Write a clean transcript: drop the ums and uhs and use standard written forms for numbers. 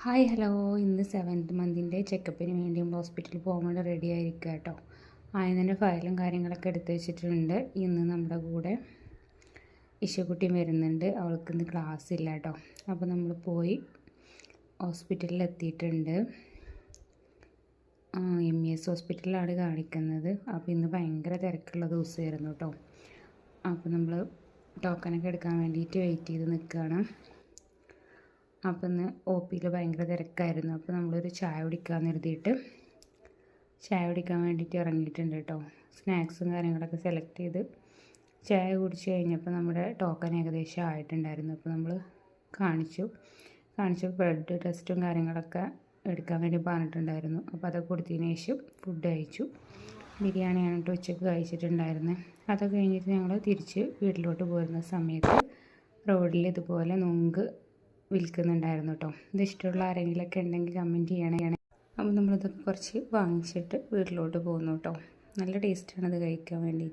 Hi hello. ഇന്ന് 7th മന്തിൻ്റെ ചെക്കപ്പിന് വേണ്ടി നമ്മൾ ഹോസ്പിറ്റലിൽ പോകാൻ വേണ്ടി റെഡി ആയിരിക്കുക കേട്ടോ. ആദ്യം തന്നെ ഫയലും കാര്യങ്ങളൊക്കെ എടുത്ത് വെച്ചിട്ടുണ്ട്. ഇന്ന് നമ്മുടെ കൂടെ ഇശക്കുട്ടി വരുന്നുണ്ട്. അവൾക്ക് ഇന്ന് ക്ലാസ് ഇല്ല കേട്ടോ. അപ്പോൾ നമ്മൾ പോയി ഹോസ്പിറ്റലിൽ എത്തിയിട്ടുണ്ട്. MES ഹോസ്പിറ്റലിലാണ് കാണിക്കുന്നത്. അപ്പോൾ ഇന്ന് ഭയങ്കര തിരക്കുള്ള ദിവസമായിരുന്നു കേട്ടോ. അപ്പോൾ നമ്മൾ ടോക്കനൊക്കെ എടുക്കാൻ വേണ്ടിയിട്ട് വെയിറ്റ് ചെയ്ത് നിൽക്കുകയാണ്. അപ്പോൾ ഇന്ന് OPയിൽ ഭയങ്കര തിരക്കായിരുന്നു. അപ്പോൾ നമ്മളൊരു ചായ കുടിക്കാൻ വേണ്ടിയിട്ട് ഇറങ്ങിയിട്ടുണ്ട് കേട്ടോ. സ്നാക്സും കാര്യങ്ങളൊക്കെ സെലക്ട് ചെയ്ത് ചായ കുടിച്ച് കഴിഞ്ഞപ്പോൾ നമ്മുടെ ടോക്കൺ ഏകദേശം ആയിട്ടുണ്ടായിരുന്നു. അപ്പോൾ നമ്മൾ കാണിച്ചു ബ്ലഡ് ടെസ്റ്റും കാര്യങ്ങളൊക്കെ എടുക്കാൻ വേണ്ടി പറഞ്ഞിട്ടുണ്ടായിരുന്നു. അപ്പോൾ അതൊക്കെ കൊടുത്തതിന് ശേഷം ഫുഡ് കഴിച്ചു. ബിരിയാണിയാണ് കേട്ടോ ഉച്ചയ്ക്ക് കഴിച്ചിട്ടുണ്ടായിരുന്നത്. അതൊക്കെ കഴിഞ്ഞിട്ട് ഞങ്ങൾ തിരിച്ച് വീട്ടിലോട്ട് പോരുന്ന സമയത്ത് റോഡിൽ ഇതുപോലെ നുങ്ക് വിൽക്കുന്നുണ്ടായിരുന്നു കേട്ടോ. ഇത് ഇഷ്ടമുള്ള ആരെങ്കിലുമൊക്കെ ഉണ്ടെങ്കിൽ കമൻറ്റ് ചെയ്യണേ. അപ്പോൾ നമ്മളിതൊക്കെ കുറച്ച് വാങ്ങിച്ചിട്ട് വീട്ടിലോട്ട് പോകുന്നു കേട്ടോ. നല്ല ടേസ്റ്റാണ് ഇത് കഴിക്കാൻ വേണ്ടി.